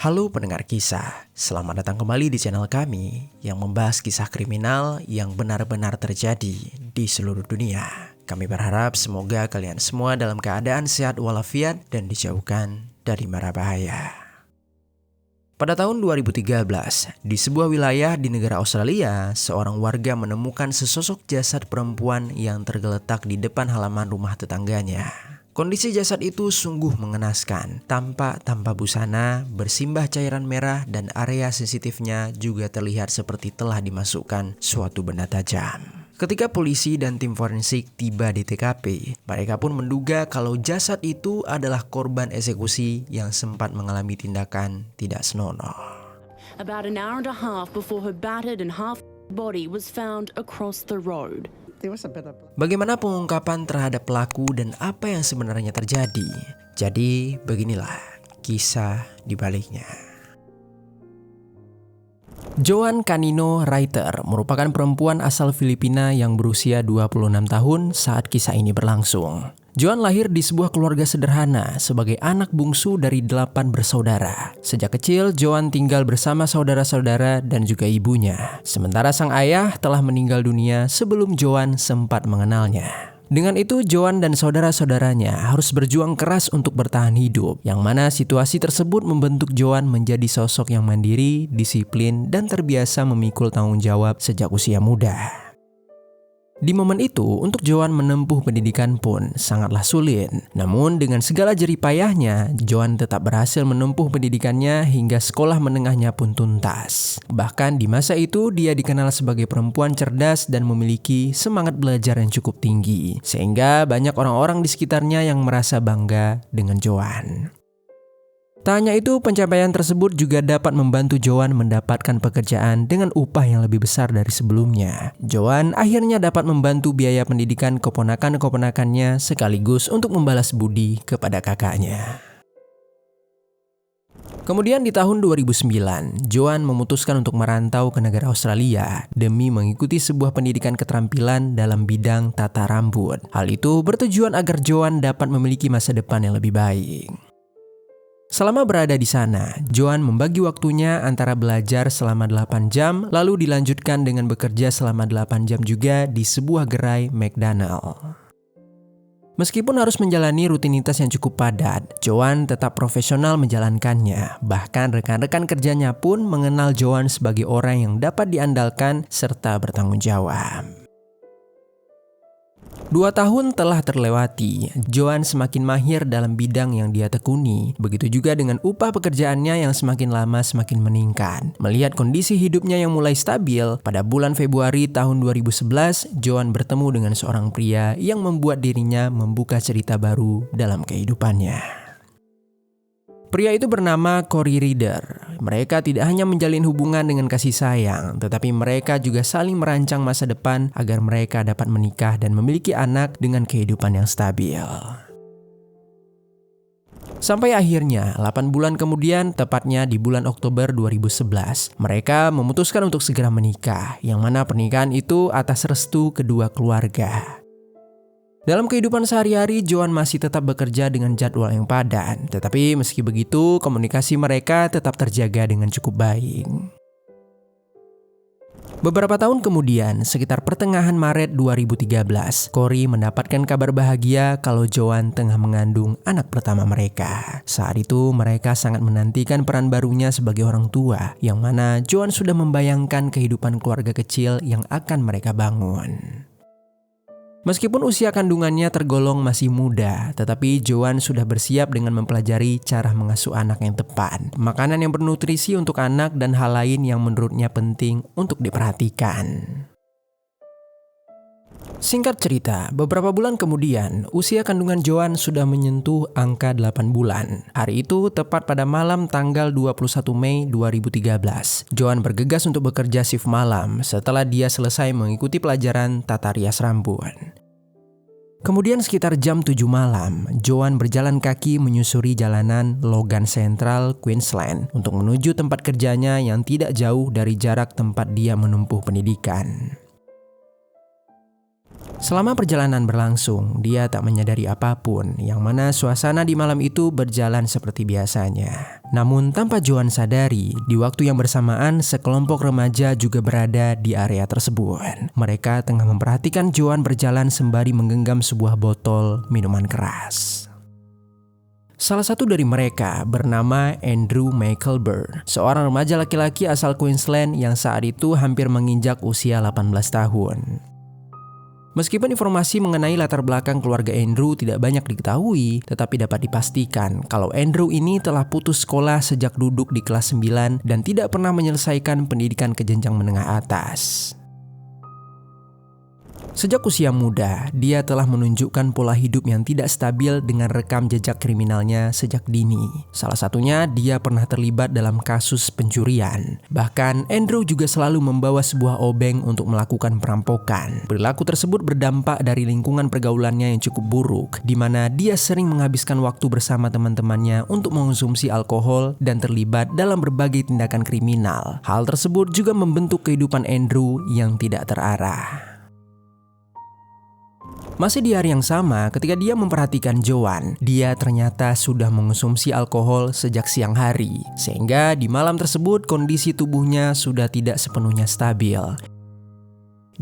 Halo pendengar kisah, selamat datang kembali di channel kami yang membahas kisah kriminal yang benar-benar terjadi di seluruh dunia. Kami berharap semoga kalian semua dalam keadaan sehat walafiat dan dijauhkan dari mara bahaya. Pada tahun 2013, di sebuah wilayah di negara Australia, seorang warga menemukan sesosok jasad perempuan yang tergeletak di depan halaman rumah tetangganya. Kondisi jasad itu sungguh mengenaskan, tampak tanpa busana, bersimbah cairan merah dan area sensitifnya juga terlihat seperti telah dimasukkan suatu benda tajam. Ketika polisi dan tim forensik tiba di TKP, mereka pun menduga kalau jasad itu adalah korban eksekusi yang sempat mengalami tindakan tidak senonoh. About an hour and a half before her battered and half body was found across the road. Bagaimana pengungkapan terhadap pelaku dan apa yang sebenarnya terjadi? Jadi beginilah kisah di baliknya. Joan Canino Reiter merupakan perempuan asal Filipina yang berusia 26 tahun saat kisah ini berlangsung. Joan lahir di sebuah keluarga sederhana sebagai anak bungsu dari 8 bersaudara. Sejak kecil, Joan tinggal bersama saudara-saudara dan juga ibunya. Sementara sang ayah telah meninggal dunia sebelum Joan sempat mengenalnya. Dengan itu, Joan dan saudara-saudaranya harus berjuang keras untuk bertahan hidup, yang mana situasi tersebut membentuk Joan menjadi sosok yang mandiri, disiplin, dan terbiasa memikul tanggung jawab sejak usia muda. Di momen itu, untuk Joan menempuh pendidikan pun sangatlah sulit. Namun dengan segala jerih payahnya, Joan tetap berhasil menempuh pendidikannya hingga sekolah menengahnya pun tuntas. Bahkan di masa itu, dia dikenal sebagai perempuan cerdas dan memiliki semangat belajar yang cukup tinggi. Sehingga banyak orang-orang di sekitarnya yang merasa bangga dengan Joan. Tak hanya itu, pencapaian tersebut juga dapat membantu Joan mendapatkan pekerjaan dengan upah yang lebih besar dari sebelumnya. Joan akhirnya dapat membantu biaya pendidikan keponakan-keponakannya sekaligus untuk membalas budi kepada kakaknya. Kemudian di tahun 2009, Joan memutuskan untuk merantau ke negara Australia demi mengikuti sebuah pendidikan keterampilan dalam bidang tata rambut. Hal itu bertujuan agar Joan dapat memiliki masa depan yang lebih baik. Selama berada di sana, Joan membagi waktunya antara belajar selama 8 jam, lalu dilanjutkan dengan bekerja selama 8 jam juga di sebuah gerai McDonald. Meskipun harus menjalani rutinitas yang cukup padat, Joan tetap profesional menjalankannya. Bahkan rekan-rekan kerjanya pun mengenal Joan sebagai orang yang dapat diandalkan serta bertanggung jawab. 2 tahun telah terlewati, Joan semakin mahir dalam bidang yang dia tekuni. Begitu juga dengan upah pekerjaannya yang semakin lama semakin meningkat. Melihat kondisi hidupnya yang mulai stabil, pada bulan Februari tahun 2011, Joan bertemu dengan seorang pria yang membuat dirinya membuka cerita baru dalam kehidupannya. Pria itu bernama Corey Reeder. Mereka tidak hanya menjalin hubungan dengan kasih sayang, tetapi mereka juga saling merancang masa depan agar mereka dapat menikah dan memiliki anak dengan kehidupan yang stabil. Sampai akhirnya, 8 bulan kemudian, tepatnya di bulan Oktober 2011, mereka memutuskan untuk segera menikah, yang mana pernikahan itu atas restu kedua keluarga. Dalam kehidupan sehari-hari, Joan masih tetap bekerja dengan jadwal yang padat. Tetapi meski begitu, komunikasi mereka tetap terjaga dengan cukup baik. Beberapa tahun kemudian, sekitar pertengahan Maret 2013, Corey mendapatkan kabar bahagia kalau Joan tengah mengandung anak pertama mereka. Saat itu, mereka sangat menantikan peran barunya sebagai orang tua, yang mana Joan sudah membayangkan kehidupan keluarga kecil yang akan mereka bangun. Meskipun usia kandungannya tergolong masih muda, tetapi Joan sudah bersiap dengan mempelajari cara mengasuh anak yang tepat, makanan yang bernutrisi untuk anak, dan hal lain yang menurutnya penting untuk diperhatikan. Singkat cerita, beberapa bulan kemudian, usia kandungan Joan sudah menyentuh angka 8 bulan. Hari itu tepat pada malam tanggal 21 Mei 2013. Joan bergegas untuk bekerja shift malam setelah dia selesai mengikuti pelajaran tata rias rambut. Kemudian sekitar jam 7 malam, Joan berjalan kaki menyusuri jalanan Logan Central, Queensland untuk menuju tempat kerjanya yang tidak jauh dari jarak tempat dia menempuh pendidikan. Selama perjalanan berlangsung, dia tak menyadari apapun, yang mana suasana di malam itu berjalan seperti biasanya. Namun tanpa Joan sadari, di waktu yang bersamaan sekelompok remaja juga berada di area tersebut. Mereka tengah memperhatikan Joan berjalan sembari menggenggam sebuah botol minuman keras. Salah satu dari mereka bernama Andrew Michael Byrd, seorang remaja laki-laki asal Queensland yang saat itu hampir menginjak usia 18 tahun. Meskipun informasi mengenai latar belakang keluarga Andrew tidak banyak diketahui, tetapi dapat dipastikan kalau Andrew ini telah putus sekolah sejak duduk di kelas 9 dan tidak pernah menyelesaikan pendidikan ke jenjang menengah atas. Sejak usia muda, dia telah menunjukkan pola hidup yang tidak stabil dengan rekam jejak kriminalnya sejak dini. Salah satunya, dia pernah terlibat dalam kasus pencurian. Bahkan, Andrew juga selalu membawa sebuah obeng untuk melakukan perampokan. Perilaku tersebut berdampak dari lingkungan pergaulannya yang cukup buruk, di mana dia sering menghabiskan waktu bersama teman-temannya untuk mengonsumsi alkohol dan terlibat dalam berbagai tindakan kriminal. Hal tersebut juga membentuk kehidupan Andrew yang tidak terarah. Masih di hari yang sama, ketika dia memperhatikan Joan, dia ternyata sudah mengonsumsi alkohol sejak siang hari. Sehingga di malam tersebut kondisi tubuhnya sudah tidak sepenuhnya stabil.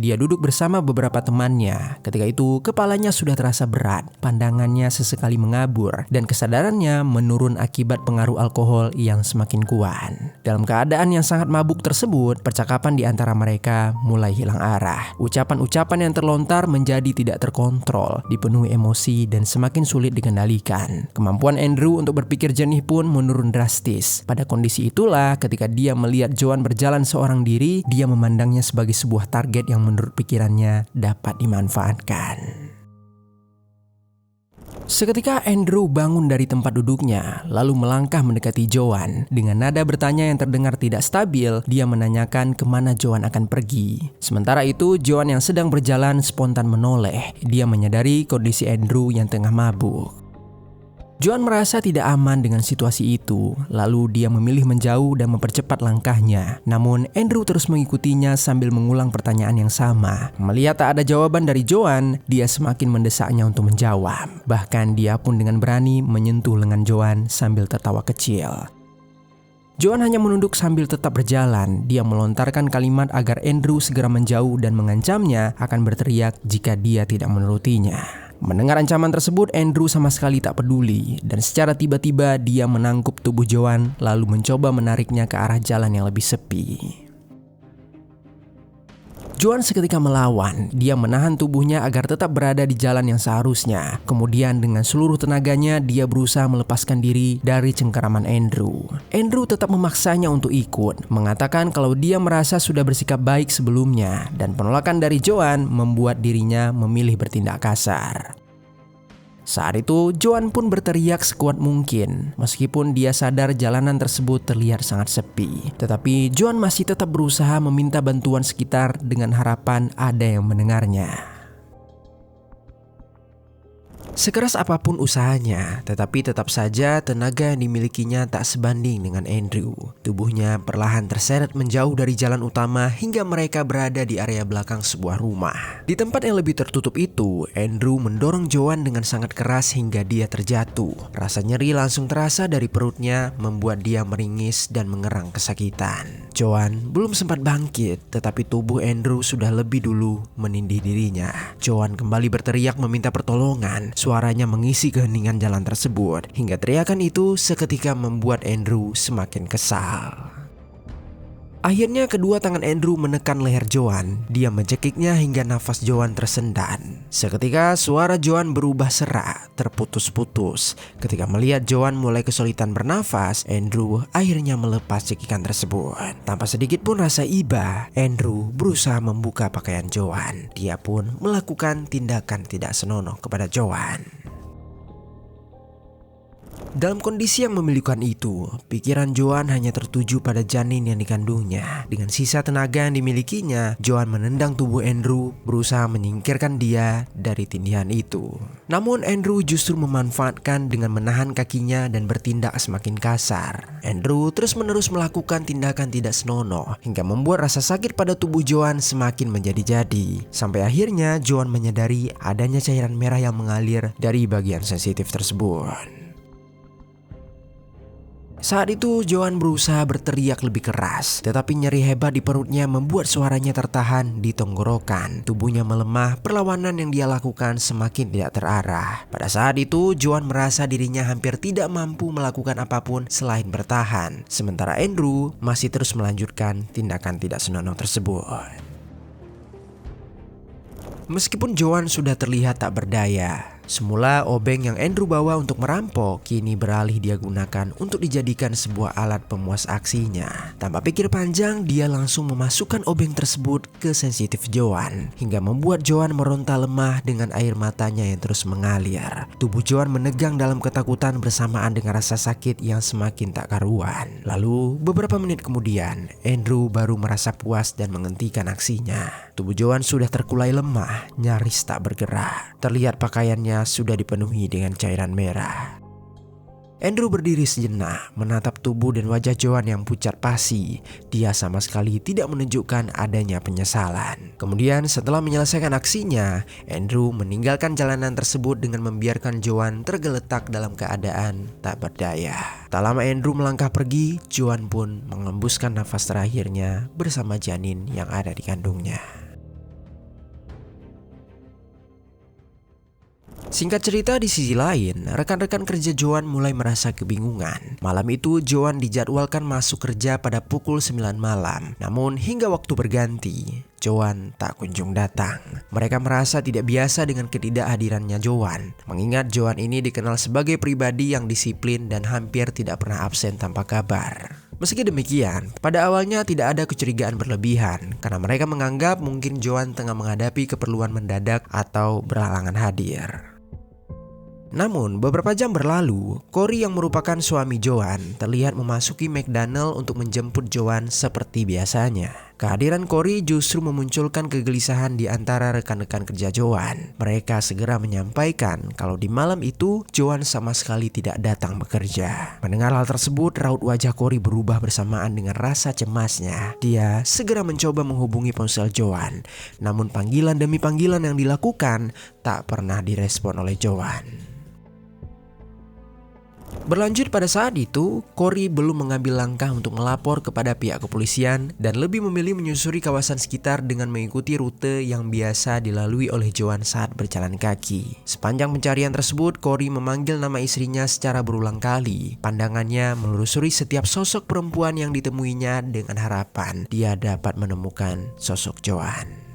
Dia duduk bersama beberapa temannya. Ketika itu, kepalanya sudah terasa berat, pandangannya sesekali mengabur, dan kesadarannya menurun akibat pengaruh alkohol yang semakin kuat. Dalam keadaan yang sangat mabuk tersebut, percakapan di antara mereka mulai hilang arah. Ucapan-ucapan yang terlontar menjadi tidak terkontrol, dipenuhi emosi dan semakin sulit dikendalikan. Kemampuan Andrew untuk berpikir jernih pun menurun drastis. Pada kondisi itulah, ketika dia melihat Joan berjalan seorang diri, dia memandangnya sebagai sebuah target yang menurut pikirannya dapat dimanfaatkan. Seketika Andrew bangun dari tempat duduknya, lalu melangkah mendekati Joan. Dengan nada bertanya yang terdengar tidak stabil, dia menanyakan kemana Joan akan pergi. Sementara itu, Joan yang sedang berjalan spontan menoleh. Dia menyadari kondisi Andrew yang tengah mabuk. Joan merasa tidak aman dengan situasi itu, lalu dia memilih menjauh dan mempercepat langkahnya. Namun Andrew terus mengikutinya sambil mengulang pertanyaan yang sama. Melihat tak ada jawaban dari Joan, dia semakin mendesaknya untuk menjawab. Bahkan dia pun dengan berani menyentuh lengan Joan sambil tertawa kecil. Joan hanya menunduk sambil tetap berjalan. Dia melontarkan kalimat agar Andrew segera menjauh dan mengancamnya akan berteriak jika dia tidak menurutinya. Mendengar ancaman tersebut, Andrew sama sekali tak peduli, dan secara tiba-tiba dia menangkup tubuh Joan lalu mencoba menariknya ke arah jalan yang lebih sepi. Joan seketika melawan. Dia menahan tubuhnya agar tetap berada di jalan yang seharusnya. Kemudian dengan seluruh tenaganya dia berusaha melepaskan diri dari cengkeraman Andrew. Andrew tetap memaksanya untuk ikut, mengatakan kalau dia merasa sudah bersikap baik sebelumnya, dan penolakan dari Joan membuat dirinya memilih bertindak kasar. Saat itu, Joan pun berteriak sekuat mungkin. Meskipun dia sadar jalanan tersebut terlihat sangat sepi, tetapi Joan masih tetap berusaha meminta bantuan sekitar dengan harapan ada yang mendengarnya. Sekeras apapun usahanya, tetapi tetap saja tenaga yang dimilikinya tak sebanding dengan Andrew. Tubuhnya perlahan terseret menjauh dari jalan utama hingga mereka berada di area belakang sebuah rumah. Di tempat yang lebih tertutup itu, Andrew mendorong Joan dengan sangat keras hingga dia terjatuh. Rasa nyeri langsung terasa dari perutnya, membuat dia meringis dan mengerang kesakitan. Joan belum sempat bangkit, tetapi tubuh Andrew sudah lebih dulu menindih dirinya. Joan kembali berteriak meminta pertolongan. Suaranya mengisi keheningan jalan tersebut, hingga teriakan itu seketika membuat Andrew semakin kesal. Akhirnya kedua tangan Andrew menekan leher Joan. Dia mencekiknya hingga nafas Joan tersendat. Seketika suara Joan berubah serak, terputus-putus. Ketika melihat Joan mulai kesulitan bernafas, Andrew akhirnya melepas cekikan tersebut. Tanpa sedikit pun rasa iba, Andrew berusaha membuka pakaian Joan. Dia pun melakukan tindakan tidak senonoh kepada Joan. Dalam kondisi yang memilukan itu, pikiran Joan hanya tertuju pada janin yang dikandungnya. Dengan sisa tenaga yang dimilikinya, Joan menendang tubuh Andrew, berusaha menyingkirkan dia dari tindihan itu. Namun Andrew justru memanfaatkan dengan menahan kakinya dan bertindak semakin kasar. Andrew terus-menerus melakukan tindakan tidak senonoh hingga membuat rasa sakit pada tubuh Joan semakin menjadi-jadi. Sampai akhirnya Joan menyadari adanya cairan merah yang mengalir dari bagian sensitif tersebut. Saat itu Joan berusaha berteriak lebih keras, tetapi nyeri hebat di perutnya membuat suaranya tertahan di tenggorokan. Tubuhnya melemah, perlawanan yang dia lakukan semakin tidak terarah. Pada saat itu Joan merasa dirinya hampir tidak mampu melakukan apapun selain bertahan. Sementara Andrew masih terus melanjutkan tindakan tidak senonoh tersebut. Meskipun Joan sudah terlihat tak berdaya, semula obeng yang Andrew bawa untuk merampok kini beralih dia gunakan untuk dijadikan sebuah alat pemuas aksinya. Tanpa pikir panjang, dia langsung memasukkan obeng tersebut ke sensitif Joan hingga membuat Joan meronta lemah dengan air matanya yang terus mengalir. Tubuh Joan menegang dalam ketakutan bersamaan dengan rasa sakit yang semakin tak karuan. Lalu beberapa menit kemudian, Andrew baru merasa puas dan menghentikan aksinya. Tubuh Joan sudah terkulai lemah, nyaris tak bergerak. Terlihat pakaiannya sudah dipenuhi dengan cairan merah. Andrew berdiri sejenak, menatap tubuh dan wajah Joan yang pucat pasi. Dia sama sekali tidak menunjukkan adanya penyesalan. Kemudian setelah menyelesaikan aksinya, Andrew meninggalkan jalanan tersebut dengan membiarkan Joan tergeletak dalam keadaan tak berdaya. Tak lama Andrew melangkah pergi, Joan pun mengembuskan nafas terakhirnya bersama janin yang ada di kandungnya. Singkat cerita, di sisi lain, rekan-rekan kerja Joan mulai merasa kebingungan. Malam itu Joan dijadwalkan masuk kerja pada pukul 9 malam. Namun hingga waktu berganti, Joan tak kunjung datang. Mereka merasa tidak biasa dengan ketidakhadirannya Joan, mengingat Joan ini dikenal sebagai pribadi yang disiplin dan hampir tidak pernah absen tanpa kabar. Meski demikian, pada awalnya tidak ada kecurigaan berlebihan karena mereka menganggap mungkin Joan tengah menghadapi keperluan mendadak atau berhalangan hadir. Namun beberapa jam berlalu, Corey yang merupakan suami Joan terlihat memasuki McDonald untuk menjemput Joan seperti biasanya. Kehadiran Corey justru memunculkan kegelisahan di antara rekan-rekan kerja Joan. Mereka segera menyampaikan kalau di malam itu Joan sama sekali tidak datang bekerja. Mendengar hal tersebut, raut wajah Corey berubah bersamaan dengan rasa cemasnya. Dia segera mencoba menghubungi ponsel Joan, namun panggilan demi panggilan yang dilakukan tak pernah direspon oleh Joan. Berlanjut pada saat itu, Corey belum mengambil langkah untuk melapor kepada pihak kepolisian dan lebih memilih menyusuri kawasan sekitar dengan mengikuti rute yang biasa dilalui oleh Joan saat berjalan kaki. Sepanjang pencarian tersebut, Corey memanggil nama istrinya secara berulang kali. Pandangannya menelusuri setiap sosok perempuan yang ditemuinya dengan harapan dia dapat menemukan sosok Joan.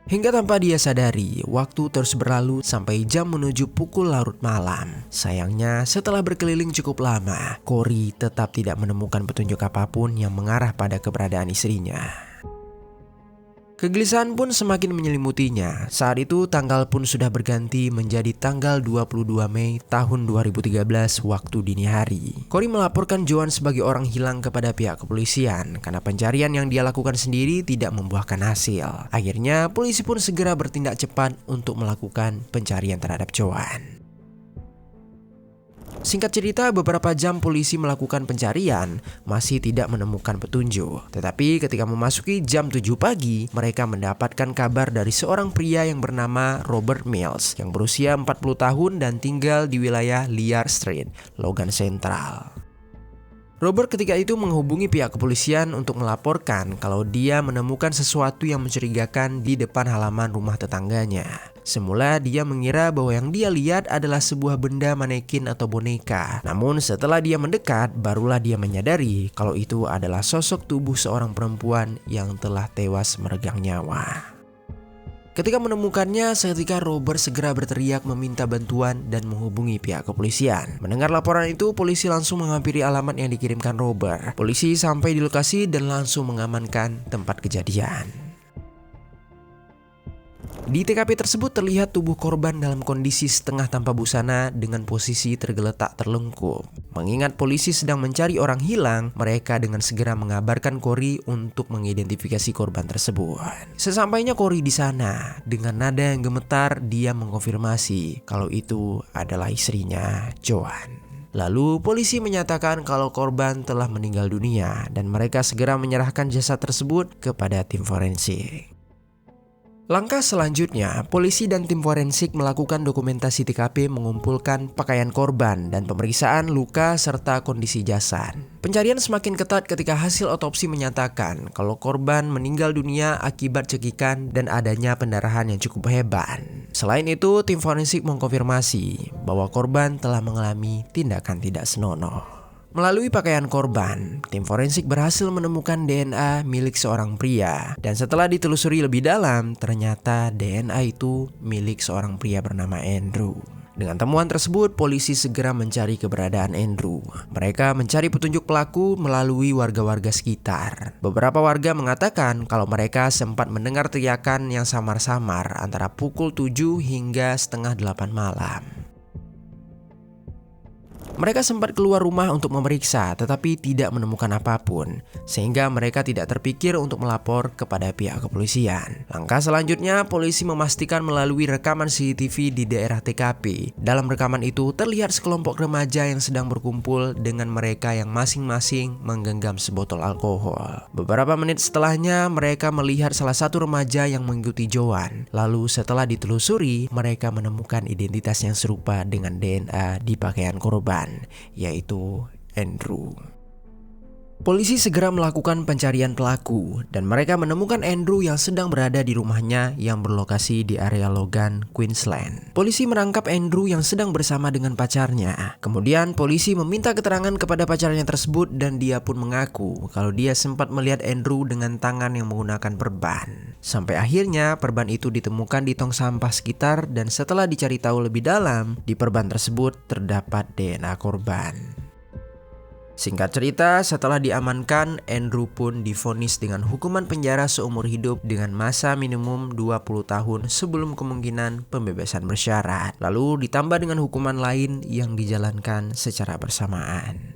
Hingga tanpa dia sadari, waktu terus berlalu sampai jam menuju pukul larut malam. Sayangnya, setelah berkeliling cukup lama, Corey tetap tidak menemukan petunjuk apapun yang mengarah pada keberadaan istrinya. Kegelisahan pun semakin menyelimutinya. Saat itu tanggal pun sudah berganti menjadi tanggal 22 Mei tahun 2013 waktu dini hari. Corey melaporkan Joan sebagai orang hilang kepada pihak kepolisian karena pencarian yang dia lakukan sendiri tidak membuahkan hasil. Akhirnya polisi pun segera bertindak cepat untuk melakukan pencarian terhadap Joan. Singkat cerita, beberapa jam polisi melakukan pencarian, masih tidak menemukan petunjuk. Tetapi ketika memasuki jam 7 pagi, mereka mendapatkan kabar dari seorang pria yang bernama Robert Mills yang berusia 40 tahun dan tinggal di wilayah Liar Street, Logan Central. Robert ketika itu menghubungi pihak kepolisian untuk melaporkan kalau dia menemukan sesuatu yang mencurigakan di depan halaman rumah tetangganya. Semula dia mengira bahwa yang dia lihat adalah sebuah benda manekin atau boneka. Namun setelah dia mendekat, barulah dia menyadari kalau itu adalah sosok tubuh seorang perempuan yang telah tewas meregang nyawa. Ketika menemukannya, seketika Robert segera berteriak meminta bantuan dan menghubungi pihak kepolisian. Mendengar laporan itu, polisi langsung menghampiri alamat yang dikirimkan Robert. Polisi sampai di lokasi dan langsung mengamankan tempat kejadian. Di TKP tersebut terlihat tubuh korban dalam kondisi setengah tanpa busana dengan posisi tergeletak terlungkup. Mengingat polisi sedang mencari orang hilang, mereka dengan segera mengabarkan Corey untuk mengidentifikasi korban tersebut. Sesampainya Corey di sana, dengan nada yang gemetar dia mengkonfirmasi kalau itu adalah istrinya, Joan. Lalu polisi menyatakan kalau korban telah meninggal dunia dan mereka segera menyerahkan jasad tersebut kepada tim forensik. Langkah selanjutnya, polisi dan tim forensik melakukan dokumentasi TKP, mengumpulkan pakaian korban dan pemeriksaan luka serta kondisi jasad. Pencarian semakin ketat ketika hasil otopsi menyatakan kalau korban meninggal dunia akibat cekikan dan adanya pendarahan yang cukup hebat. Selain itu, tim forensik mengkonfirmasi bahwa korban telah mengalami tindakan tidak senonoh. Melalui pakaian korban, tim forensik berhasil menemukan DNA milik seorang pria. Dan setelah ditelusuri lebih dalam, ternyata DNA itu milik seorang pria bernama Andrew. Dengan temuan tersebut, polisi segera mencari keberadaan Andrew. Mereka mencari petunjuk pelaku melalui warga-warga sekitar. Beberapa warga mengatakan kalau mereka sempat mendengar teriakan yang samar-samar antara pukul 7 hingga setengah 8 malam. Mereka sempat keluar rumah untuk memeriksa, tetapi tidak menemukan apapun, sehingga mereka tidak terpikir untuk melapor kepada pihak kepolisian. Langkah selanjutnya, polisi memastikan melalui rekaman CCTV di daerah TKP. Dalam rekaman itu terlihat sekelompok remaja yang sedang berkumpul dengan mereka yang masing-masing menggenggam sebotol alkohol. Beberapa menit setelahnya, mereka melihat salah satu remaja yang mengikuti Joan. Lalu setelah ditelusuri, mereka menemukan identitas yang serupa dengan DNA di pakaian korban, yaitu Andrew. Polisi segera melakukan pencarian pelaku dan mereka menemukan Andrew yang sedang berada di rumahnya yang berlokasi di area Logan, Queensland. Polisi menangkap Andrew yang sedang bersama dengan pacarnya. Kemudian polisi meminta keterangan kepada pacarnya tersebut dan dia pun mengaku kalau dia sempat melihat Andrew dengan tangan yang menggunakan perban. Sampai akhirnya perban itu ditemukan di tong sampah sekitar dan setelah dicari tahu lebih dalam, di perban tersebut terdapat DNA korban. Singkat cerita, setelah diamankan, Andrew pun divonis dengan hukuman penjara seumur hidup dengan masa minimum 20 tahun sebelum kemungkinan pembebasan bersyarat. Lalu ditambah dengan hukuman lain yang dijalankan secara bersamaan.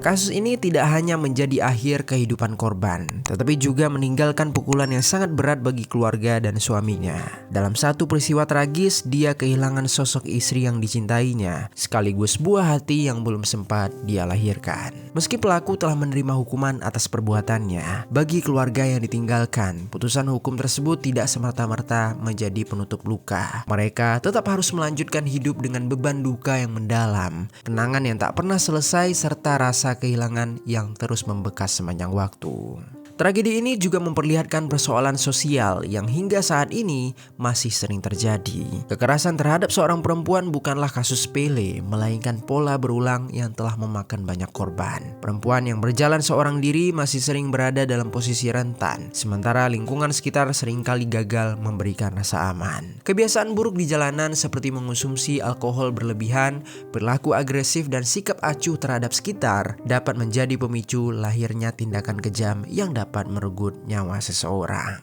Kasus ini tidak hanya menjadi akhir kehidupan korban, tetapi juga meninggalkan pukulan yang sangat berat bagi keluarga dan suaminya. Dalam satu peristiwa tragis, dia kehilangan sosok istri yang dicintainya, sekaligus buah hati yang belum sempat dia lahirkan. Meski pelaku telah menerima hukuman atas perbuatannya, bagi keluarga yang ditinggalkan, putusan hukum tersebut tidak semerta-merta menjadi penutup luka. Mereka tetap harus melanjutkan hidup dengan beban duka yang mendalam, kenangan yang tak pernah selesai, serta rasa kehilangan yang terus membekas sepanjang waktu. Tragedi ini juga memperlihatkan persoalan sosial yang hingga saat ini masih sering terjadi. Kekerasan terhadap seorang perempuan bukanlah kasus sepele, melainkan pola berulang yang telah memakan banyak korban. Perempuan yang berjalan seorang diri masih sering berada dalam posisi rentan, sementara lingkungan sekitar seringkali gagal memberikan rasa aman. Kebiasaan buruk di jalanan seperti mengonsumsi alkohol berlebihan, perilaku agresif dan sikap acuh terhadap sekitar dapat menjadi pemicu lahirnya tindakan kejam yang dapat merenggut nyawa seseorang.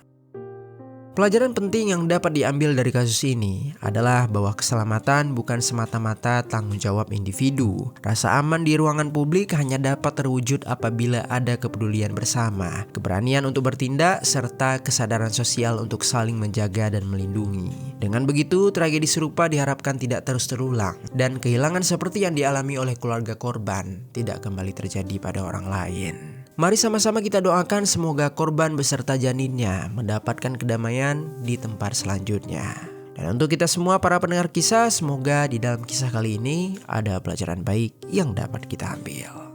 Pelajaran penting yang dapat diambil dari kasus ini adalah bahwa keselamatan bukan semata-mata tanggung jawab individu. Rasa aman di ruangan publik hanya dapat terwujud apabila ada kepedulian bersama, keberanian untuk bertindak, serta kesadaran sosial untuk saling menjaga dan melindungi. Dengan begitu, tragedi serupa diharapkan tidak terus terulang, dan kehilangan seperti yang dialami oleh keluarga korban tidak kembali terjadi pada orang lain. Mari sama-sama kita doakan semoga korban beserta janinnya mendapatkan kedamaian di tempat selanjutnya. Dan untuk kita semua para pendengar kisah, semoga di dalam kisah kali ini ada pelajaran baik yang dapat kita ambil.